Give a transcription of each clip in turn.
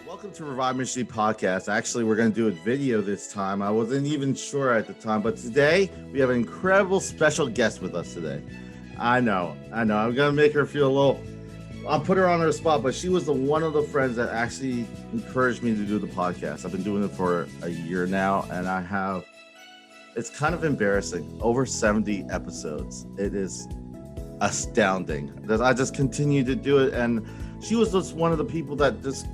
Welcome to Revive Ministry Podcast. Actually, we're going to do a video this time. I wasn't even sure at the time, but today we have an incredible special guest with us today. I know. I'm going to make her feel a little, I'll put her on her spot, but she was one of the friends that actually encouraged me to do the podcast. I've been doing it for a year now, and it's kind of embarrassing, over 70 episodes. It is astounding. I just continue to do it, and she was just one of the people that just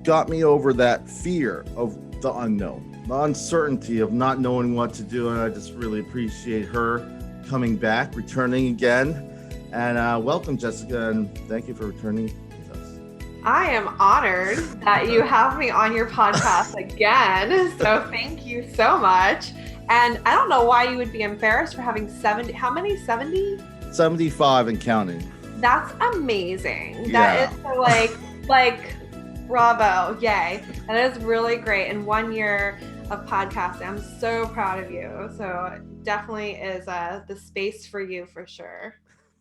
got me over that fear of the unknown, the uncertainty of not knowing what to do. And I just really appreciate her coming back, returning again. And welcome, Jessica, and thank you for returning with us. I am honored that you have me on your podcast again. So thank you so much. And I don't know why you would be embarrassed for having 70. How many? 70? 75 and counting. That's amazing. Yeah. That is so like bravo, yay. That is really great. In 1 year of podcasting, I'm so proud of you. So definitely is the space for you for sure.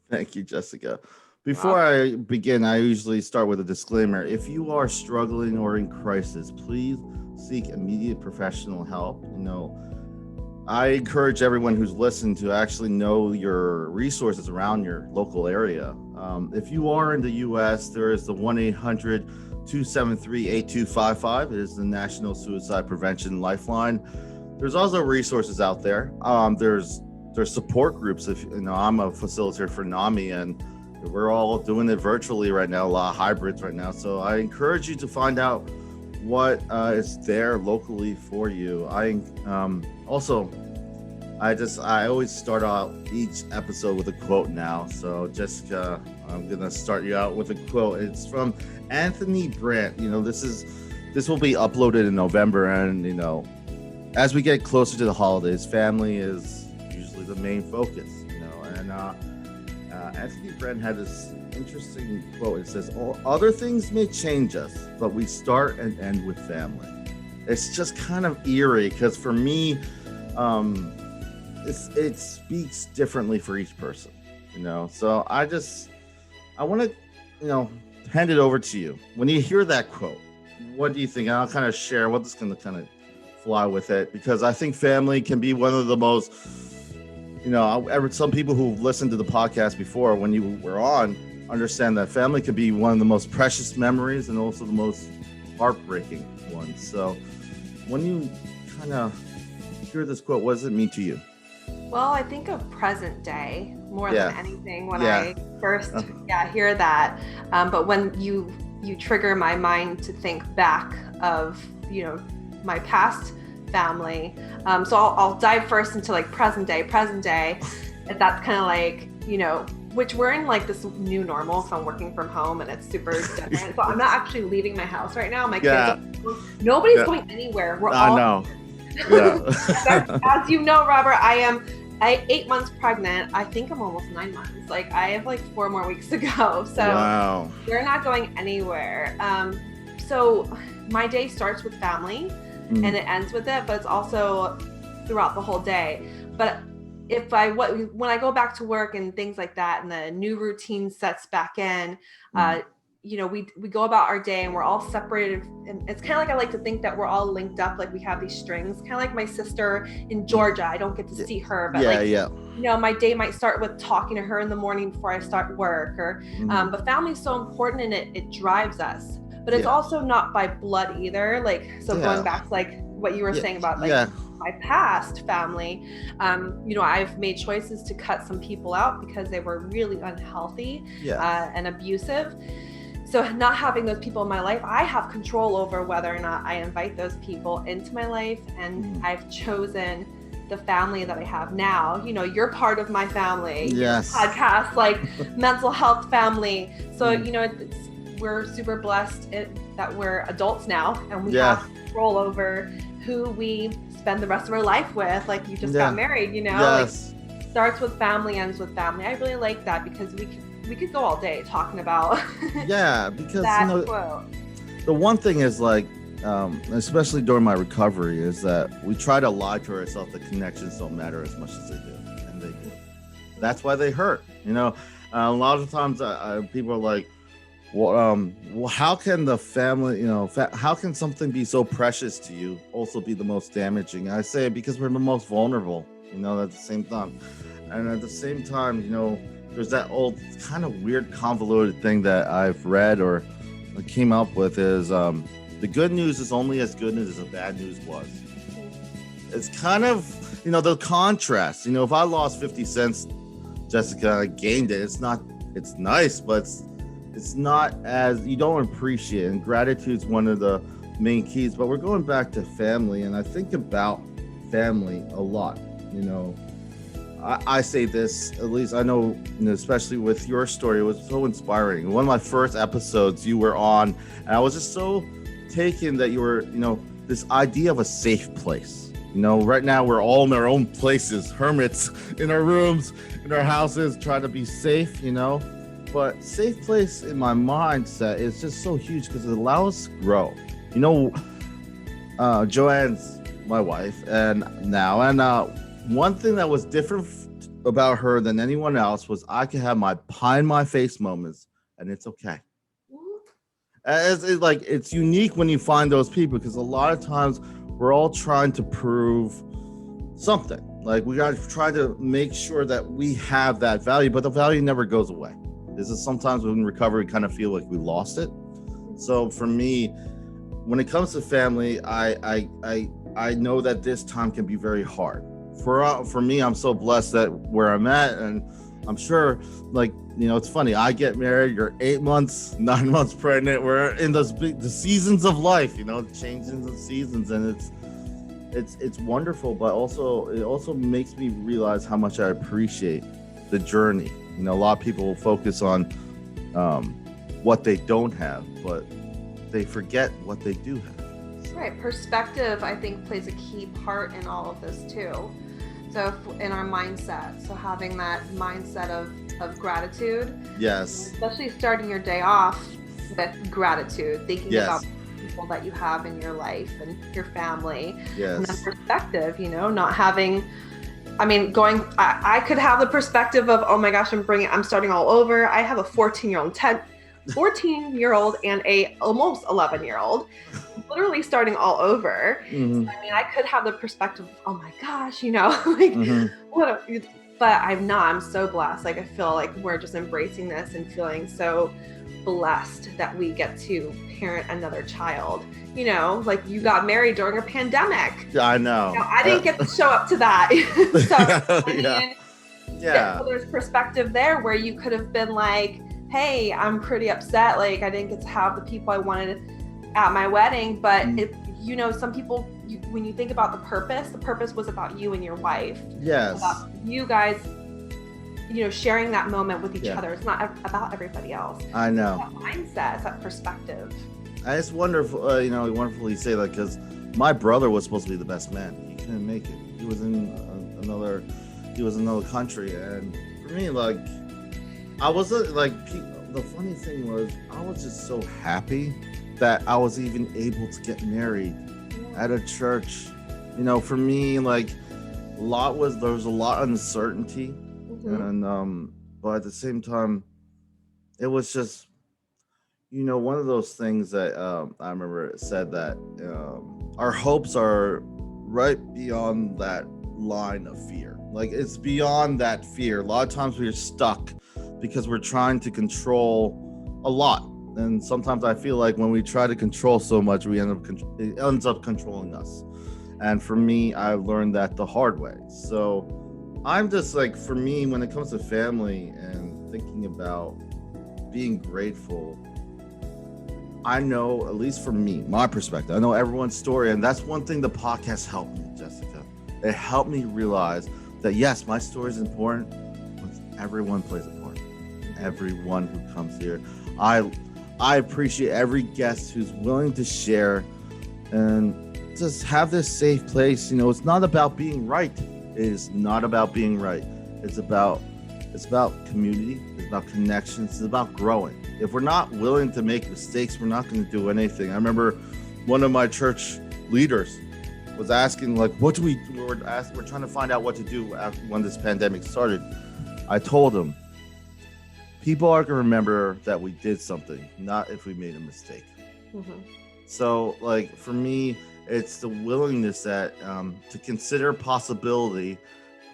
Thank you, Jessica. Before I begin, I usually start with a disclaimer. If you are struggling or in crisis, please seek immediate professional help. I encourage everyone who's listened to actually know your resources around your local area. If you are in the U.S., there is the 1-800-273-8255. It is the National Suicide Prevention Lifeline. There's also resources out there. There's support groups. I'm a facilitator for NAMI, and we're all doing it virtually right now, a lot of hybrids right now. So I encourage you to find out what is there locally for you. I always start out each episode with a quote now. So Jessica, I'm gonna start you out with a quote. It's from Anthony Brandt. This will be uploaded in November, and as we get closer to the holidays, family is usually the main focus. And Anthony Brandt had this interesting quote. It says, "All other things may change us, but we start and end with family." It's just kind of eerie because for me, it speaks differently for each person, So I want to, hand it over to you. When you hear that quote, what do you think? And I'll kind of share what is going to kind of fly with it, because I think family can be one of the most, some people who've listened to the podcast before when you were on understand that family can be one of the most precious memories and also the most heartbreaking ones. So when you kind of hear this quote, what does it mean to you? Well, I think of present day more than anything when I first hear that. But when you trigger my mind to think back of, my past family. So I'll dive first into like present day. And that's kind of like, which we're in like this new normal. So I'm working from home and it's super different. So I'm not actually leaving my house right now. My kids, nobody's going anywhere. I know. Yeah. As you know, Robert, I 8 months pregnant. I think I'm almost 9 months. Like I have like 4 more weeks to go. So wow. We're not going anywhere. So my day starts with family and it ends with it, but it's also throughout the whole day. But when I go back to work and things like that, and the new routine sets back in, we go about our day and we're all separated. And it's kind of like, I like to think that we're all linked up. Like we have these strings, kind of like my sister in Georgia. I don't get to see her, but my day might start with talking to her in the morning before I start work but family is so important and it drives us, but it's also not by blood either. Going back to like what you were saying about my past family, I've made choices to cut some people out because they were really unhealthy and abusive. So not having those people in my life, I have control over whether or not I invite those people into my life. And I've chosen the family that I have now. You're part of my family. Yes. Podcast, like mental health family. So, we're super blessed that we're adults now and we have control over who we spend the rest of our life with. Like you just got married, Yes. Like, starts with family, ends with family. I really like that because we could go all day talking about because that quote. The one thing is like especially during my recovery is that we try to lie to ourselves that connections don't matter as much as they do, and they do. That's why they hurt. A lot of times people are like, how can the family, how can something be so precious to you also be the most damaging? I say because we're the most vulnerable, at the same time. And at the same time, there's that old kind of weird convoluted thing that I've read or came up with is the good news is only as good as the bad news was. It's kind of, the contrast. If I lost 50 cents, Jessica, I gained it. It's nice, but it's not as, you don't appreciate it. And gratitude's one of the main keys. But we're going back to family, and I think about family a lot. I say this, at least I know, especially with your story, it was so inspiring. One of my first episodes you were on, and I was just so taken that you were, this idea of a safe place. Right now we're all in our own places, hermits in our rooms, in our houses, trying to be safe, but safe place in my mindset is just so huge because it allows us to grow. Joanne's my wife and one thing that was different about her than anyone else was I could have my pie in my face moments and it's okay. It's unique when you find those people because a lot of times we're all trying to prove something. Like we got to try to make sure that we have that value, but the value never goes away. This is sometimes in recovery, we kind of feel like we lost it. So for me, when it comes to family, I know that this time can be very hard. For me, I'm so blessed that where I'm at, and I'm sure, it's funny. I get married. You're 8 months, 9 months pregnant. We're in the seasons of life, the changes of seasons, and it's wonderful. But it also makes me realize how much I appreciate the journey. A lot of people will focus on what they don't have, but they forget what they do have. Right. Perspective, I think, plays a key part in all of this too. So in our mindset, so having that mindset of gratitude. Yes. Especially starting your day off with gratitude, thinking yes. about people that you have in your life and your family. Yes. And then perspective, not having, I could have the perspective of, oh my gosh, I'm starting all over. I have a 14-year-old and a almost 11-year-old literally starting all over. Mm-hmm. So, I could have the perspective of, oh my gosh, mm-hmm. But I'm not. I'm so blessed. I feel like we're just embracing this and feeling so blessed that we get to parent another child. You got married during a pandemic. I know. I didn't get to show up to that. So yeah. There's perspective there where you could have been like, hey, I'm pretty upset. I didn't get to have the people I wanted at my wedding. But some people, when you think about the purpose was about you and your wife. Yes. About you guys, sharing that moment with each other. It's not about everybody else. I know. It's that mindset, it's that perspective. And it's wonderful, wonderful you say that because my brother was supposed to be the best man. He couldn't make it. He was in another country. And for me, I wasn't the funny thing was I was just so happy that I was even able to get married at a church. For me, there was a lot of uncertainty, and but at the same time, it was just one of those things that I remember it said that our hopes are right beyond that line of fear. It's beyond that fear. A lot of times we're stuck because we're trying to control a lot. And sometimes I feel like when we try to control so much, it ends up controlling us. And for me, I learned that the hard way. So I'm just for me, when it comes to family and thinking about being grateful, I know, at least for me, my perspective, I know everyone's story. And that's one thing the podcast helped me, Jessica. It helped me realize that, yes, my story is important, but everyone plays a part. Everyone who comes here. I appreciate every guest who's willing to share and just have this safe place. It's not about being right. It is not about being right. It's about community. It's about connections. It's about growing. If we're not willing to make mistakes, we're not going to do anything. I remember one of my church leaders was asking, what do we do? We're trying to find out what to do when this pandemic started. I told him, people are going to remember that we did something, not if we made a mistake. Mm-hmm. So, like, for me, it's the willingness that to consider possibility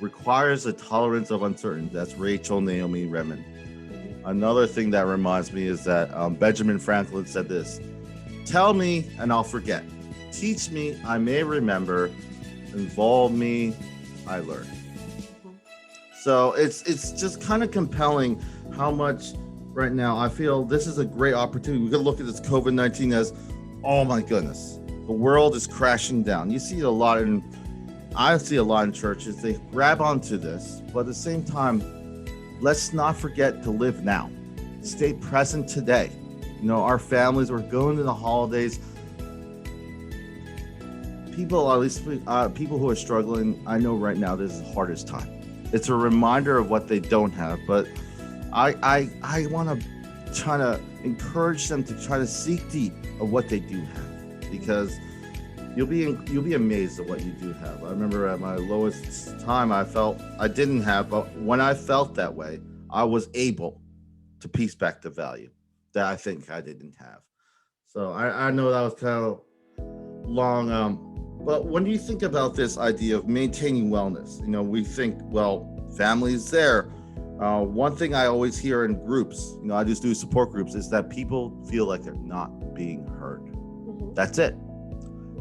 requires a tolerance of uncertainty. That's Rachel Naomi Remen. Another thing that reminds me is that Benjamin Franklin said this: tell me and I'll forget. Teach me, I may remember. Involve me, I learn. So it's just kind of compelling how much right now I feel this is a great opportunity. We could look at this COVID-19 as, oh my goodness, the world is crashing down. You see a lot I see a lot in churches. They grab onto this, but at the same time, let's not forget to live now. Stay present today. You know, our families, we're going to the holidays. People, at least people who are struggling, I know right now this is the hardest time. It's a reminder of what they don't have, but I want to try to encourage them to try to seek deep of what they do have, because you'll be amazed at what you do have. I remember at my lowest time, I felt I didn't have, but when I felt that way, I was able to piece back the value that I think I didn't have. So I know that was kind of long, but when you think about this idea of maintaining wellness, you know, we think, well, family's there. One thing I always hear in groups, you know, I just do support groups, is that people feel like they're not being heard. Mm-hmm. That's it.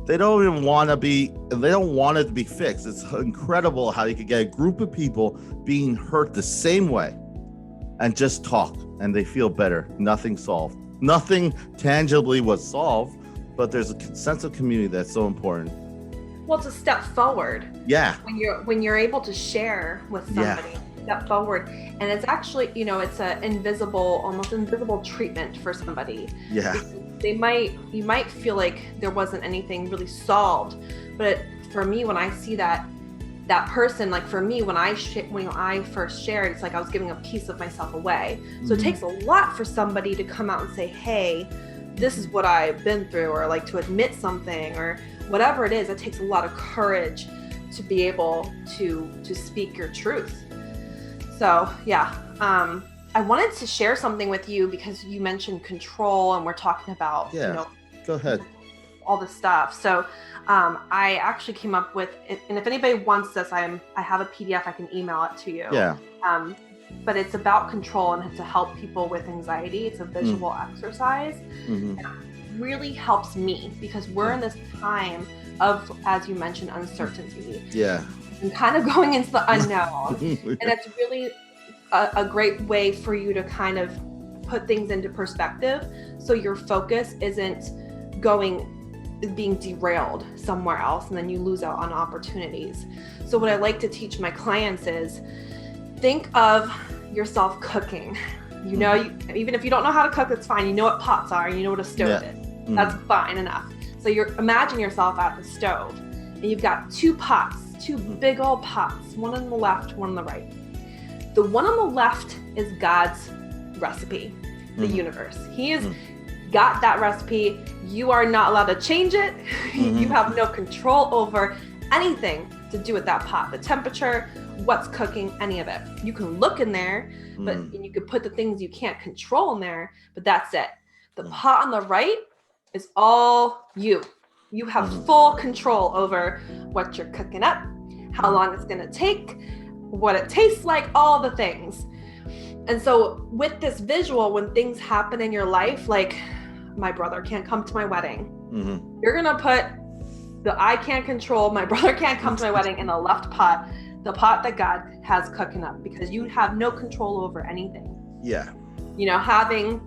They don't even want to be, they don't want it to be fixed. It's incredible how you could get a group of people being hurt the same way and just talk and they feel better. Nothing solved. Nothing tangibly was solved, but there's a sense of community that's so important. Well, it's a step forward. Yeah. When you're able to share with somebody, step forward. And it's actually, you know, it's a almost invisible treatment for somebody. Yeah. You might feel like there wasn't anything really solved, but for me, when I see that person, like for me, when I first shared, it's like I was giving a piece of myself away. Mm-hmm. So it takes a lot for somebody to come out and say, hey, this is what I've been through, or like to admit something, or whatever it is. It takes a lot of courage to be able to speak your truth. So yeah, I wanted to share something with you because you mentioned control, and we're talking about, you know, go ahead, all this stuff. So I actually came up with, and if anybody wants this, I have a PDF, I can email it to you. Yeah. But it's about control and to help people with anxiety. It's a visual exercise. Mm-hmm. And it really helps me because we're in this time of, as you mentioned, uncertainty. Yeah. And kind of going into the unknown. And it's really a great way for you to kind of put things into perspective, so your focus isn't being derailed somewhere else, and then you lose out on opportunities. So what I like to teach my clients is, think of yourself cooking. You know, even if you don't know how to cook, it's fine. You know what pots are, you know what a stove is. Mm-hmm. That's fine enough. So imagine yourself at the stove, and you've got two big old pots, one on the left, one on the right. The one on the left is God's recipe, the universe. He has got that recipe. You are not allowed to change it. You have no control over anything to do with that pot, the temperature, what's cooking, any of it. You can look in there, but and you could put the things you can't control in there, but that's it. The pot on the right is all you. You have full control over what you're cooking up, how long it's gonna take, what it tastes like, all the things. And so with this visual, when things happen in your life, like my brother can't come to my wedding, you're gonna put the I can't control, my brother can't come to my wedding, in the left pot, the pot that God has cooking up, because you have no control over anything. Yeah. You know, having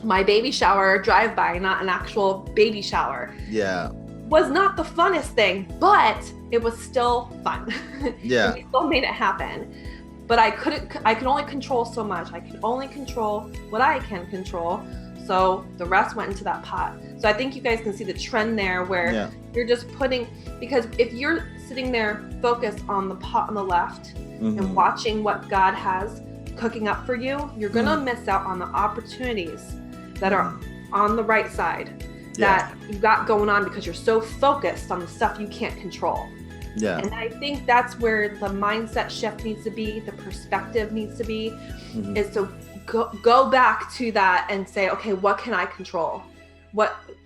my baby shower drive-by, not an actual baby shower. Yeah. Was not the funnest thing, but it was still fun. Yeah. We still made it happen. But I could only control so much. I can only control what I can control. So the rest went into that pot. So I think you guys can see the trend there where you're just because if you're sitting there focused on the pot on the left and watching what God has cooking up for you, you're going to miss out on the opportunities that are on the right side that you got going on because you're so focused on the stuff you can't control. Yeah. And I think that's where the mindset shift needs to be, the perspective needs to be, is to go back to that and say, okay, what can I control?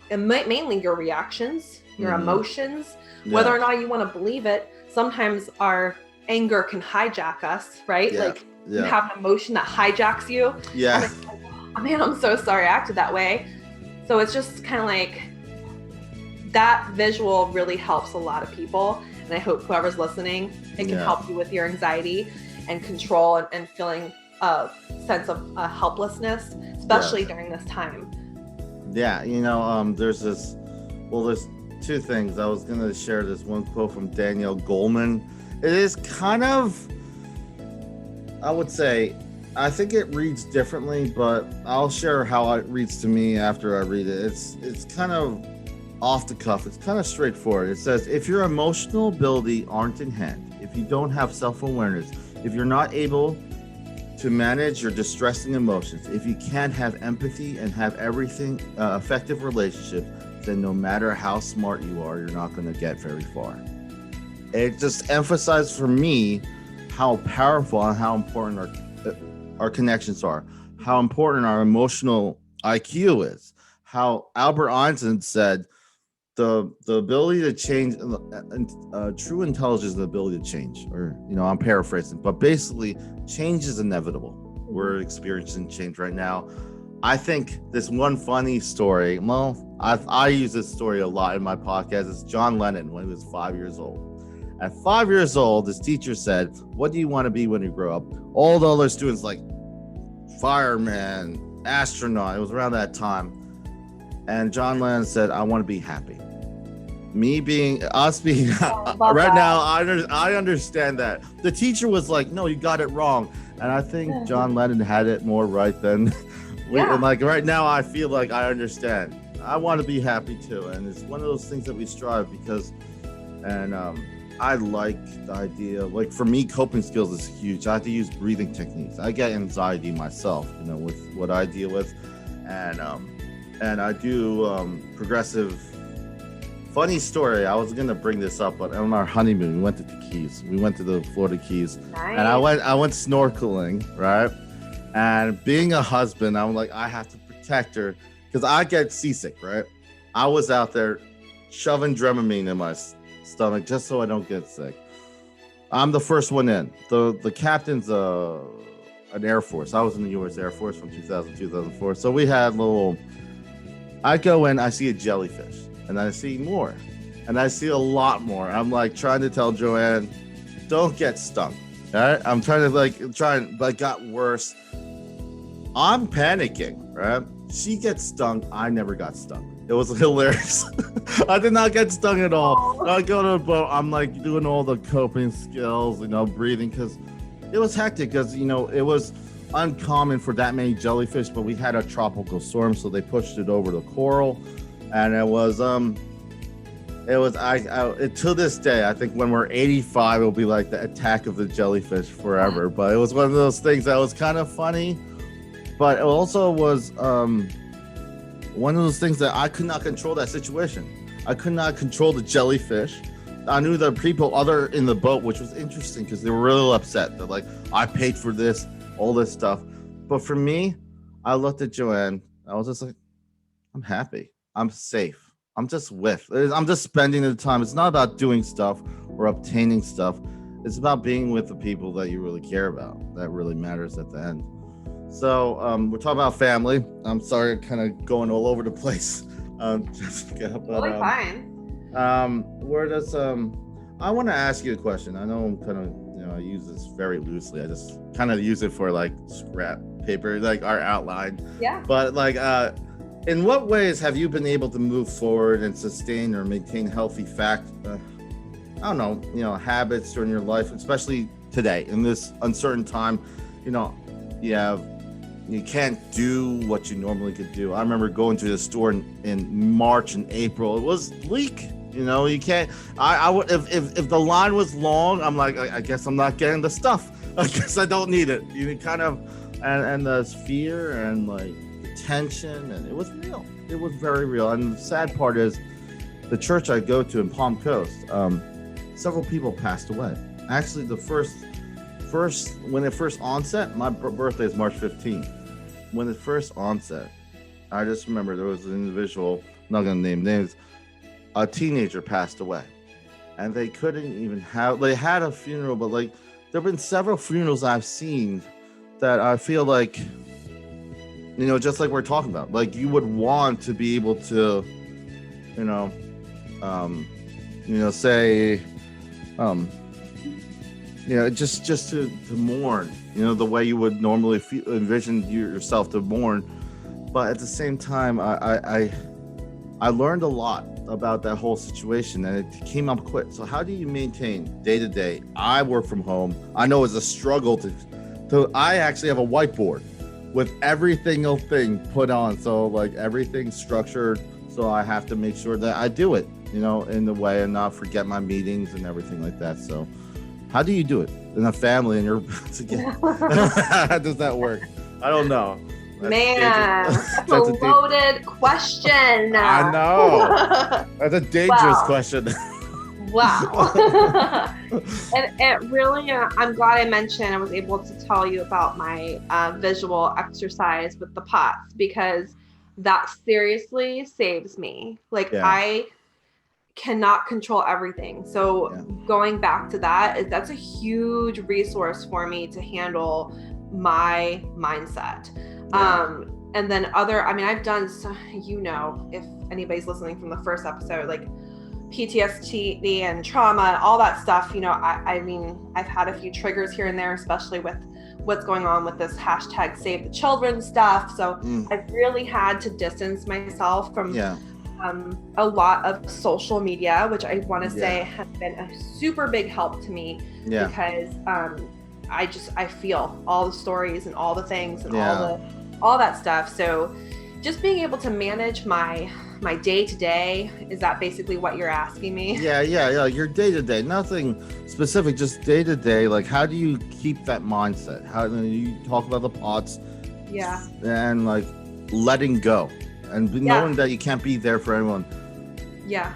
And mainly your reactions, your emotions, whether or not you want to believe it. Sometimes our anger can hijack us, right? Like you have an emotion that hijacks you. Yeah. And it's like, oh, man, I'm so sorry I acted that way. So it's just kind of like that visual really helps a lot of people. And I hope whoever's listening, it can help you with your anxiety and control and feeling a sense of helplessness, especially during this time. Yeah, there's two things. I was going to share this one quote from Danielle Goleman. It is kind of, I would say, I think it reads differently, but I'll share how it reads to me after I read it. It's kind of off the cuff. It's kind of straightforward. It says, if your emotional ability aren't in hand, if you don't have self-awareness, if you're not able to manage your distressing emotions, if you can't have empathy and have everything effective relationships, then no matter how smart you are, you're not going to get very far. It just emphasized for me how powerful and how important our connections are, how important our emotional IQ is, how Albert Einstein said the ability to change, true intelligence is the ability to change, or, I'm paraphrasing, but basically change is inevitable. We're experiencing change right now. I think this one funny story, well, I use this story a lot in my podcast. It's John Lennon when he was 5 years old. At 5 years old, his teacher said, what do you want to be when you grow up? All the other students like fireman, astronaut. It was around that time. And John Lennon said, I want to be happy. Right now, I understand that. The teacher was like, no, you got it wrong. And I think John Lennon had it more right than like right now, I feel like I understand. I want to be happy too. And it's one of those things that we strive because, I like the idea, like for me, coping skills is huge. I have to use breathing techniques. I get anxiety myself, with what I deal with. And I do probessive. Funny story. I was gonna bring this up, but on our honeymoon, we went to the Keys. We went to the Florida Keys, nice. And I went snorkeling, right? And being a husband, I'm like, I have to protect her because I get seasick, right? I was out there shoving Dramamine in my stomach just so I don't get sick. I'm the first one in. The captain's an Air Force. I was in the U.S. Air Force from 2000 2004. So we had I go in, I see a jellyfish. And I see more, and I see a lot more. I'm like trying to tell Joanne, don't get stung. All right, I'm trying to but it got worse. I'm panicking, right? She gets stung. I never got stung. It was hilarious. I did not get stung at all. I go to the boat. I'm like doing all the coping skills, breathing, because it was hectic. Because it was uncommon for that many jellyfish, but we had a tropical storm, so they pushed it over the coral. And it was to this day, I think when we're 85, it'll be like the attack of the jellyfish forever. But it was one of those things that was kind of funny, but it also was one of those things that I could not control that situation. I could not control the jellyfish. I knew the people other in the boat, which was interesting because they were really upset. They're like, I paid for this, all this stuff. But for me, I looked at Joanne. I was just like, I'm happy. I'm safe. I'm just spending the time. It's not about doing stuff or obtaining stuff. It's about being with the people that you really care about. That really matters at the end. So we're talking about family. I'm sorry, kind of going all over the place, Jessica. But, totally fine. Where does I want to ask you a question. I know I'm kind of I use this very loosely. I just kind of use it for like scrap paper, like our outline. Yeah. But in what ways have you been able to move forward and sustain or maintain healthy habits during your life, especially today in this uncertain time? You can't do what you normally could do. I remember going to the store in March and April. It was bleak. You can't. I would if the line was long. I'm like, I guess I'm not getting the stuff. I guess I don't need it. You kind of, and the fear and like tension, and it was real. It was very real. And the sad part is the church I go to in Palm Coast, several people passed away. Actually, the first when it first onset, my birthday is March 15th, when it first onset, I just remember there was an individual, I'm not going to name names, a teenager passed away. And they couldn't even they had a funeral, but like there have been several funerals I've seen that I feel like, just like we're talking about, like you would want to be able to, say, just to mourn, the way you would normally envision yourself to mourn. But at the same time, I learned a lot about that whole situation, and it came up quick. So how do you maintain day to day? I work from home. I know it's a struggle to I actually have a whiteboard with every single thing put on. So like everything's structured. So I have to make sure that I do it, in the way and not forget my meetings and everything like that. So how do you do it in a family and you're together? How does that work? I don't know. That's a loaded question. I know. That's a dangerous question. Wow. And it really, I'm glad I mentioned I was able to tell you about my visual exercise with the pots, because that seriously saves me. I cannot control everything. So going back to that's a huge resource for me to handle my mindset. And then I've done, if anybody's listening from the first episode, like PTSD and trauma and all that stuff, I've had a few triggers here and there, especially with what's going on with this hashtag Save the Children stuff. So I've really had to distance myself from a lot of social media, which I want to say has been a super big help to me, because I feel all the stories and all the things and all that stuff. So just being able to manage my day to day, is that basically what you're asking me? Yeah. Your day to day, nothing specific, just day to day. Like, how do you keep that mindset? How do you talk about the pots? Yeah. And like letting go and knowing that you can't be there for everyone. Yeah.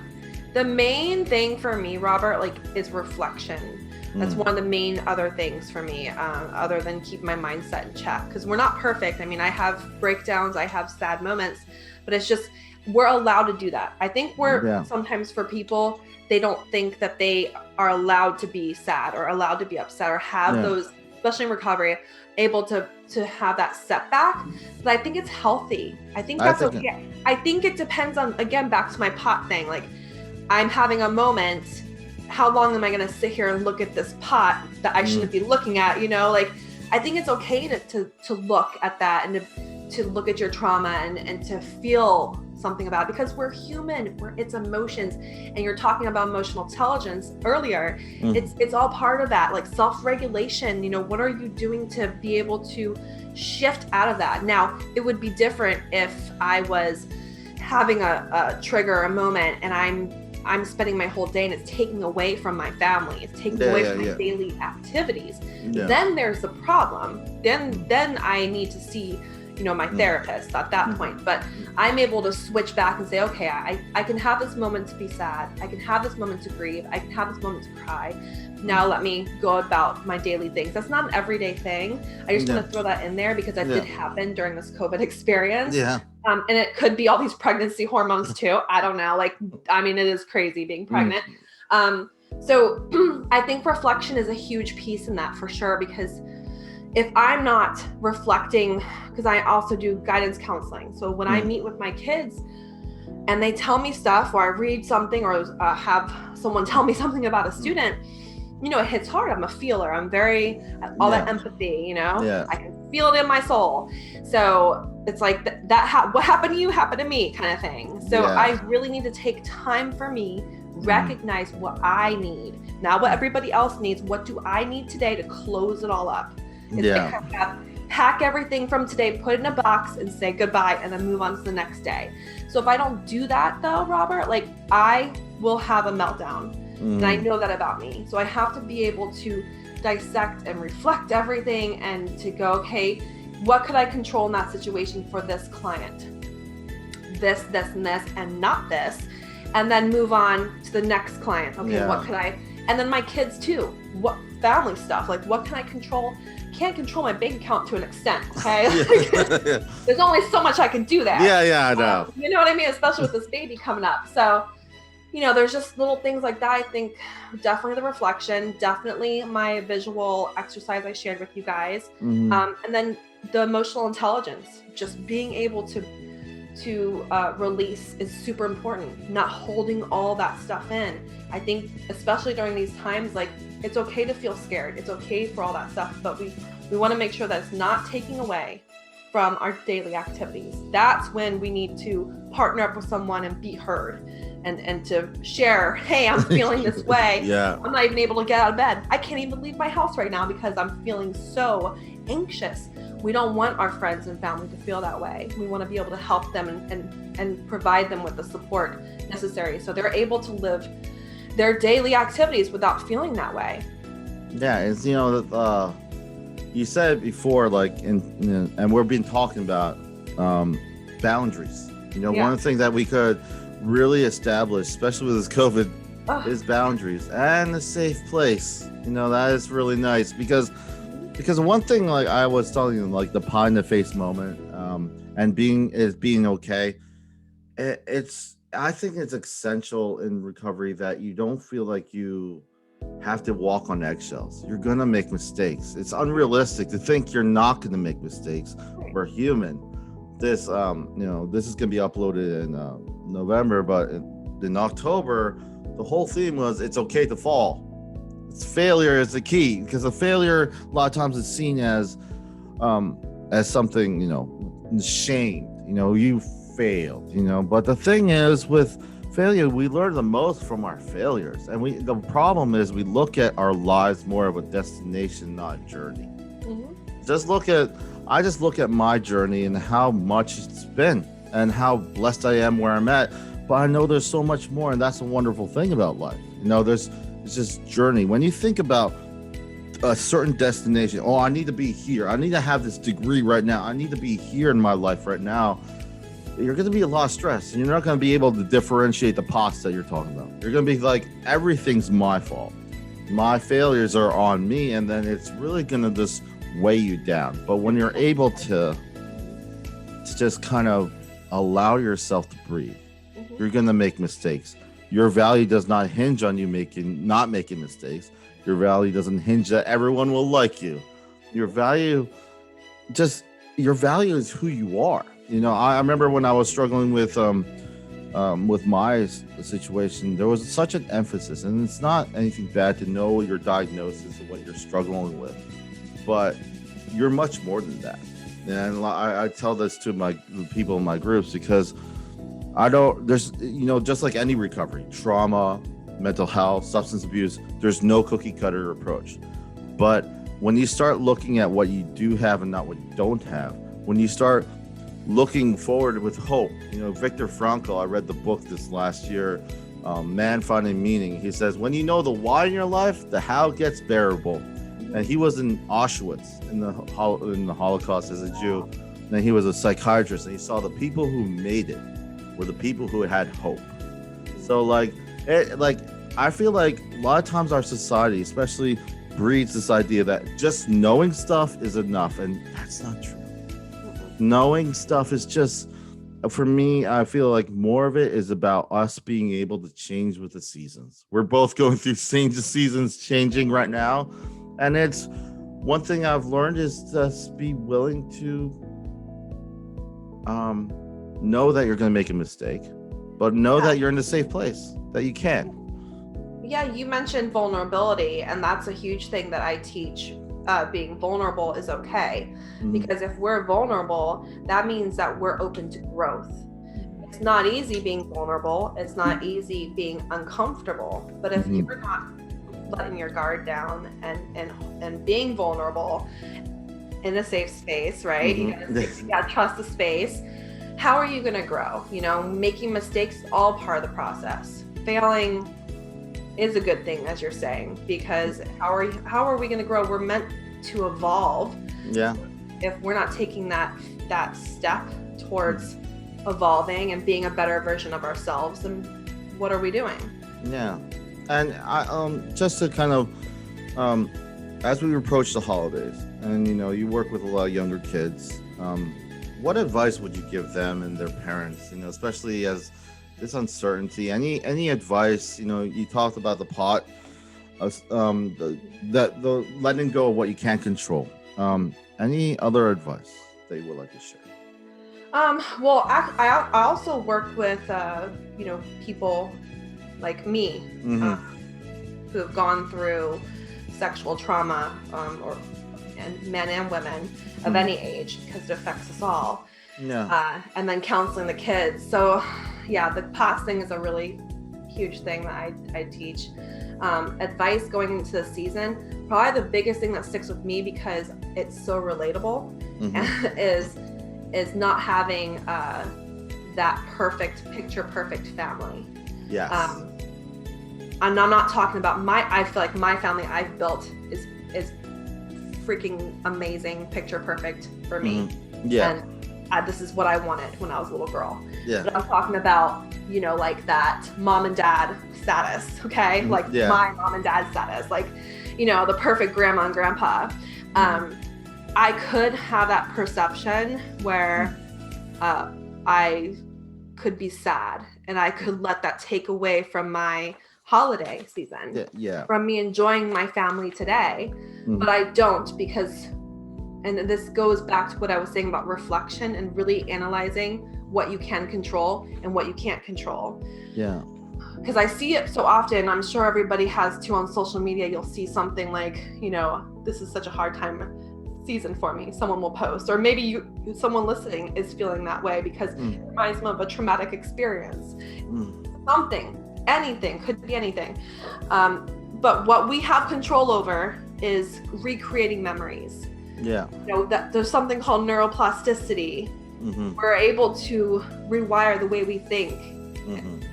The main thing for me, Robert, is reflection. That's one of the main other things for me, other than keep my mindset in check, because we're not perfect. I have breakdowns, I have sad moments, but it's just, we're allowed to do that. I think sometimes for people, they don't think that they are allowed to be sad or allowed to be upset or have those, especially in recovery, able to have that setback. But I think it's healthy. I think that's okay. I think it depends on, again, back to my pot thing. I'm having a moment. How long am I going to sit here and look at this pot that I shouldn't be looking at? I think it's okay to look at that and to look at your trauma and to feel something about it, because we're human. It's emotions, and you're talking about emotional intelligence earlier. It's all part of that, self-regulation. What are you doing to be able to shift out of that? Now, it would be different if I was having a trigger, a moment, and I'm spending my whole day and it's taking away from my family. It's taking away from my daily activities. Then there's the problem. Then I need to see, my therapist at that point. But I'm able to switch back and say, okay, I can have this moment to be sad. I can have this moment to grieve. I can have this moment to cry. Now let me go about my daily things. That's not an everyday thing. I just want to throw that in there because that did happen during this COVID experience. And it could be all these pregnancy hormones too. I don't know. It is crazy being pregnant. So I think reflection is a huge piece in that for sure, because if I'm not reflecting, because I also do guidance counseling. So when I meet with my kids and they tell me stuff, or I read something, or have someone tell me something about a student, it hits hard. I'm a feeler. I'm very, that empathy, I can feel it in my soul. So it's like what happened to you happened to me kind of thing. So I really need to take time for me, recognize what I need, not what everybody else needs. What do I need today to close it all up? Pack everything from today, put it in a box and say goodbye, and then move on to the next day. So if I don't do that though, Robert, I will have a meltdown. And I know that about me. So I have to be able to dissect and reflect everything and to go, okay, what could I control in that situation for this client? This, and this, and not this. And then move on to the next client. Okay, what could I, And then my kids too. What family stuff? Like, what can I control? Can't control my bank account to an extent. Okay. There's only so much I can do there. Yeah, I know. You know what I mean? Especially with this baby coming up. So, there's just little things like that. I think definitely the reflection, definitely my visual exercise I shared with you guys. Mm-hmm. And then the emotional intelligence, just being able to release is super important. Not holding all that stuff in. I think especially during these times, like, it's okay to feel scared. It's okay for all that stuff, but we want to make sure that it's not taking away from our daily activities. That's when we need to partner up with someone and be heard. And to share, hey, I'm feeling this way. Yeah. I'm not even able to get out of bed. I can't even leave my house right now because I'm feeling so anxious. We don't want our friends and family to feel that way. We want to be able to help them and provide them with the support necessary so they're able to live their daily activities without feeling that way. Yeah, it's you said it before, like, and we've been talking about boundaries. One of the things that we could really establish, especially with this COVID, is boundaries and a safe place. That is really nice because one thing, like I was telling you, like the pie in the face moment, and being okay. I think it's essential in recovery that you don't feel like you have to walk on eggshells. You're gonna make mistakes. It's unrealistic to think you're not gonna make mistakes. We're human. This is gonna be uploaded in November, but in October, the whole theme was it's okay to fall. Failure is the key, because a failure a lot of times is seen as something shamed. You failed. But the thing is, with failure, we learn the most from our failures, and the problem is we look at our lives more of a destination, not a journey. Mm-hmm. I just look at my journey and how much it's been and how blessed I am where I'm at. But I know there's so much more, and that's a wonderful thing about life. It's just journey. When you think about a certain destination, I need to be here. I need to have this degree right now. I need to be here in my life right now. You're going to be a lot of stress, and you're not going to be able to differentiate the pots that you're talking about. You're going to be like, everything's my fault. My failures are on me, and then it's really going to just weigh you down. But when you're able to just kind of allow yourself to breathe, you're going to make mistakes. Your value does not hinge on you not making mistakes. Your value doesn't hinge that everyone will like you. Your value is who you are. I remember when I was struggling with my situation, there was such an emphasis, and it's not anything bad to know your diagnosis and what you're struggling with, but you're much more than that. And I tell this to the people in my groups, because there's just like any recovery, trauma, mental health, substance abuse, there's no cookie cutter approach. But when you start looking at what you do have and not what you don't have, when you start looking forward with hope, Viktor Frankl, I read the book this last year, Man Finding Meaning. He says, when you know the why in your life, the how gets bearable. And he was in Auschwitz in the Holocaust as a Jew. And he was a psychiatrist, and he saw the people who made it were the people who had hope. So I feel like a lot of times our society especially breeds this idea that just knowing stuff is enough, and that's not true. Knowing stuff is just, for me, I feel like more of it is about us being able to change with the seasons. We're both going through seasons changing right now, and it's one thing I've learned is just be willing to know that you're going to make a mistake, but know that you're in a safe place, that you can. Yeah, you mentioned vulnerability, and that's a huge thing that I teach. Being vulnerable is okay, because if we're vulnerable, that means that we're open to growth. It's not easy being vulnerable. It's not easy being uncomfortable. But if you're not letting your guard down and being vulnerable in a safe space, right? You gotta trust the space. How are you gonna grow? Making mistakes is all part of the process. Failing is a good thing, as you're saying, because how are we going to grow? We're meant to evolve. Yeah. If we're not taking that step towards evolving and being a better version of ourselves, then what are we doing? Yeah. And just to kind of, as we approach the holidays, and you work with a lot of younger kids, what advice would you give them and their parents? Especially as this uncertainty. Any advice? You talked about the pot, the letting go of what you can't control. Any other advice that you would like to share? Well, I also work with people like me, who have gone through sexual trauma, and men and women of any age, because it affects us all. Yeah. And then counseling the kids. So yeah, the past thing is a really huge thing that I teach. Advice going into the season, probably the biggest thing that sticks with me because it's so relatable, is not having that picture perfect family. Yes. And I'm not talking about I feel like my family I've built is freaking amazing, picture perfect for me. Yeah. And this is what I wanted when I was a little girl. Yeah. But I'm talking about, like that mom and dad status, okay? Like my mom and dad status, like, the perfect grandma and grandpa. I could have that perception where I could be sad, and I could let that take away from my holiday season, from me enjoying my family today. But I don't, because, and this goes back to what I was saying about reflection and really analyzing what you can control and what you can't control. Yeah. Because I see it so often. I'm sure everybody has too on social media. You'll see something like, this is such a hard time season for me. Someone will post, or maybe someone listening is feeling that way because it reminds them of a traumatic experience. Something, anything, could be anything. But what we have control over is recreating memories. Yeah. That there's something called neuroplasticity. We're able to rewire the way we think.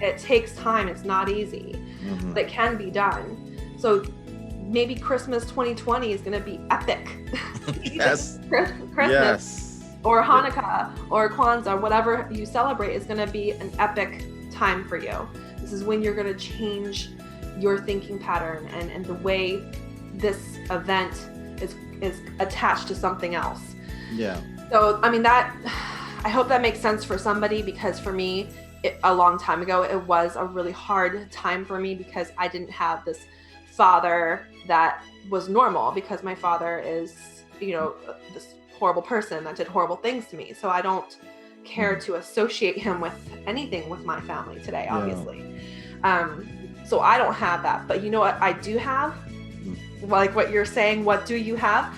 It takes time. It's not easy, but it can be done. So maybe Christmas 2020 is going to be epic. Yes. Christmas, yes. Or Hanukkah or Kwanzaa, whatever you celebrate, is going to be an epic time for you. This is when you're going to change your thinking pattern and the way this event is attached to something else. Yeah. So, I hope that makes sense for somebody, because for me, a long time ago, it was a really hard time for me because I didn't have this father that was normal, because my father is, this horrible person that did horrible things to me. So I don't care to associate him with anything with my family today, obviously. So I don't have that. But you know what I do have? Like what you're saying, what do you have?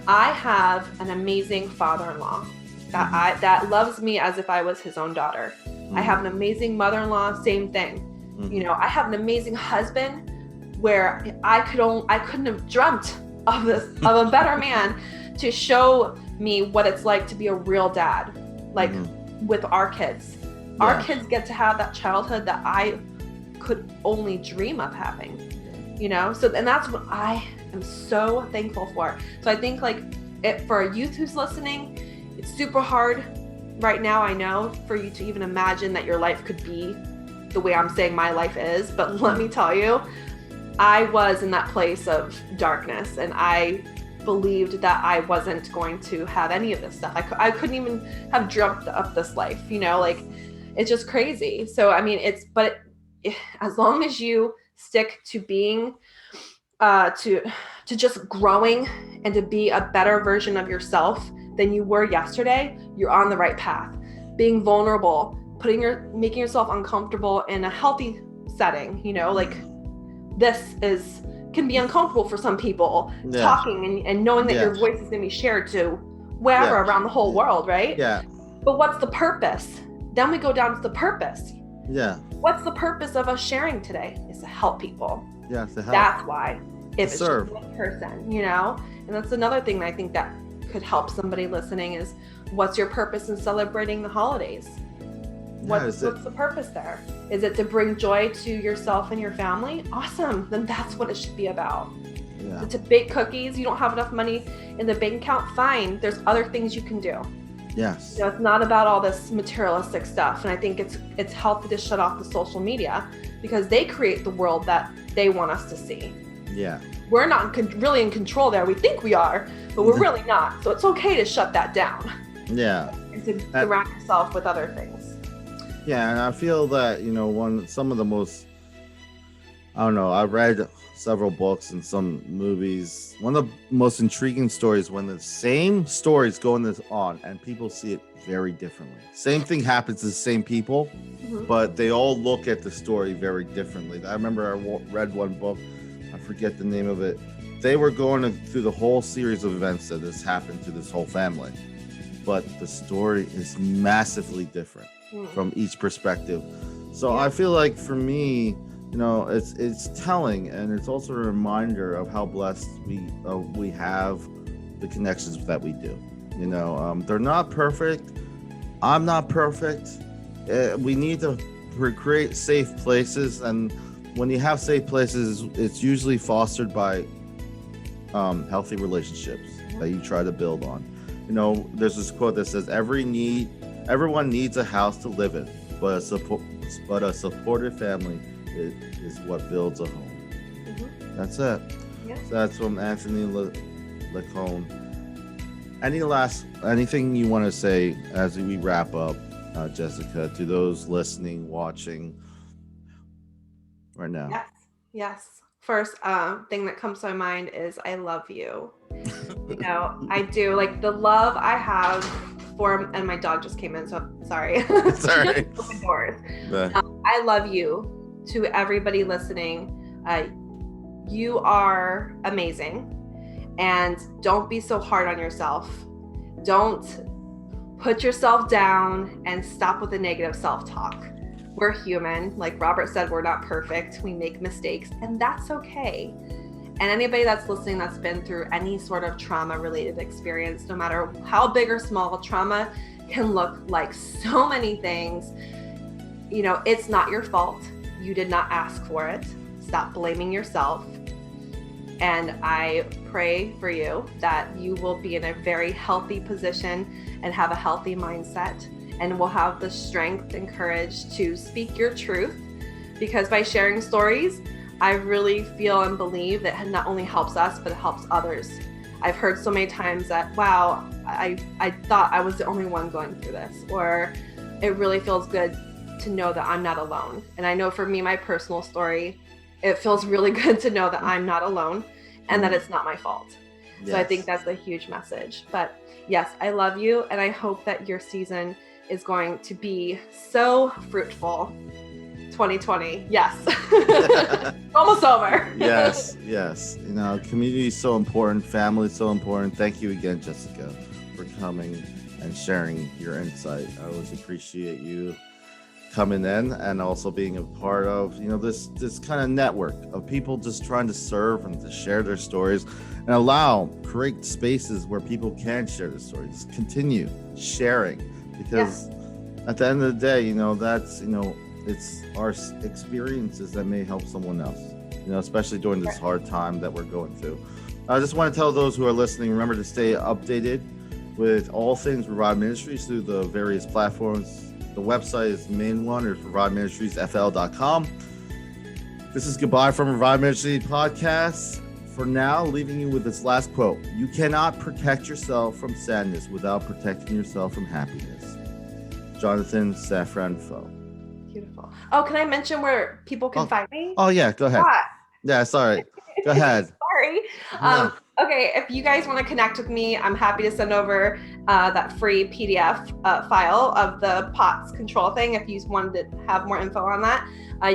I have an amazing father-in-law that loves me as if I was his own daughter. I have an amazing mother-in-law, same thing. I have an amazing husband where I couldn't have dreamt of a better man to show me what it's like to be a real dad, like with our kids. Yeah. Our kids get to have that childhood that I could only dream of having, So, and that's what I am so thankful for. So I think for a youth who's listening, it's super hard right now, I know, for you to even imagine that your life could be the way I'm saying my life is. But let me tell you, I was in that place of darkness, and I believed that I wasn't going to have any of this stuff. I couldn't even have dreamt of this life, it's just crazy. So, as long as you stick to being, to just growing and to be a better version of yourself than you were yesterday, you're on the right path. Being vulnerable, making yourself uncomfortable in a healthy setting, this can be uncomfortable for some people, talking and knowing that your voice is going to be shared to wherever around the whole world, right? Yeah. But what's the purpose? Then we go down to the purpose. Yeah. What's the purpose of us sharing today? Is to help people. Yeah, to help. That's why. If it's serve. just one person, and that's another thing that I think that could help somebody listening is, what's your purpose in celebrating the holidays? What's the purpose there? Is it to bring joy to yourself and your family? Awesome. Then that's what it should be about. Yeah. Is it to bake cookies? You don't have enough money in the bank account? Fine. There's other things you can do. Yes. It's not about all this materialistic stuff. And I think it's healthy to shut off the social media, because they create the world that they want us to see. Yeah. We're not really in control there. We think we are, but we're really not. So it's okay to shut that down. Yeah. And to surround yourself with other things. Yeah, and I feel that, some of the most, I don't know, I read several books and some movies. One of the most intriguing stories when the same stories going on and people see it very differently. Same thing happens to the same people, but they all look at the story very differently. I remember I read one book, I forget the name of it. They were going through the whole series of events that has happened to this whole family, but the story is massively different from each perspective. So I feel like for me, it's telling, and it's also a reminder of how blessed we have the connections that we do. They're not perfect. I'm not perfect. We need to create safe places, and when you have safe places, it's usually fostered by healthy relationships that you try to build on. There's this quote that says, everyone needs a house to live in, but a supportive family is what builds a home. That's it. Yeah. So that's from Anthony Lacone. Anything you want to say as we wrap up, Jessica, to those listening, watching right now? Yes. First thing that comes to my mind is I love you. I do. Like the love I have for, and my dog just came in, so sorry. Sorry. Open doors. I love you. To everybody listening, you are amazing, and don't be so hard on yourself. Don't put yourself down and stop with the negative self-talk. We're human. Like Robert said, we're not perfect. We make mistakes, and that's okay. And anybody that's listening that's been through any sort of trauma-related experience, no matter how big or small, trauma can look like so many things. It's not your fault. You did not ask for it. Stop blaming yourself. And I pray for you that you will be in a very healthy position and have a healthy mindset, and will have the strength and courage to speak your truth, because by sharing stories, I really feel and believe that it not only helps us, but it helps others. I've heard so many times that, wow, I thought I was the only one going through this, or it really feels good to know that I'm not alone. And I know for me, my personal story, it feels really good to know that I'm not alone and that it's not my fault. Yes. So I think that's a huge message. But yes, I love you, and I hope that your season is going to be so fruitful. 2020, yes. Almost over. Yes. Community is so important, family is so important. Thank you again, Jessica, for coming and sharing your insight. I always appreciate you coming in and also being a part of this kind of network of people just trying to serve and to share their stories and create spaces where people can share their stories. Continue sharing, because at the end of the day, that's it's our experiences that may help someone else, especially during this hard time that we're going through. I just want to tell those who are listening, remember to stay updated with all things Revive Ministries through the various platforms. The website is the main one, is reviveministriesfl.com. This is goodbye from Revive Ministries podcast. For now, leaving you with this last quote. You cannot protect yourself from sadness without protecting yourself from happiness. Jonathan Safran Foe. Beautiful. Oh, can I mention where people can find me? Oh, yeah, go ahead. Yeah, sorry. Go ahead. Sorry. Okay, if you guys want to connect with me, I'm happy to send over that free PDF file of the POTS control thing. If you wanted to have more info on that,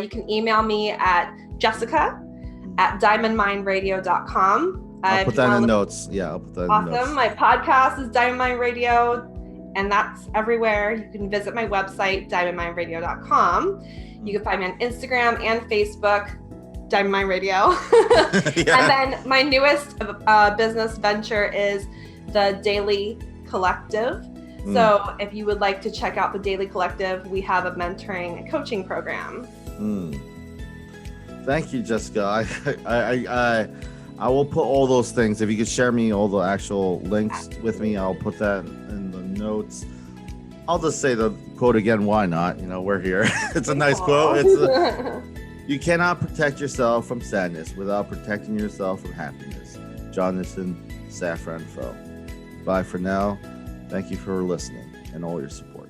you can email me at jessica@diamondmindradio.com. I'll put that in the notes. Yeah, I'll put that in the notes. Awesome. My podcast is Diamond Mind Radio, and that's everywhere. You can visit my website, diamondmindradio.com. You can find me on Instagram and Facebook, Diamond Mind Radio. And then my newest business venture is the Dailey Collective. So if you would like to check out the Dailey Collective, we have a mentoring and coaching program. Thank you, Jessica. I will put all those things. If you could share me all the actual links with me, I'll put that in the notes. I'll just say the quote again. Why not? We're here. It's a nice quote. You cannot protect yourself from sadness without protecting yourself from happiness. Jonathan Safran Foe. Bye for now. Thank you for listening and all your support.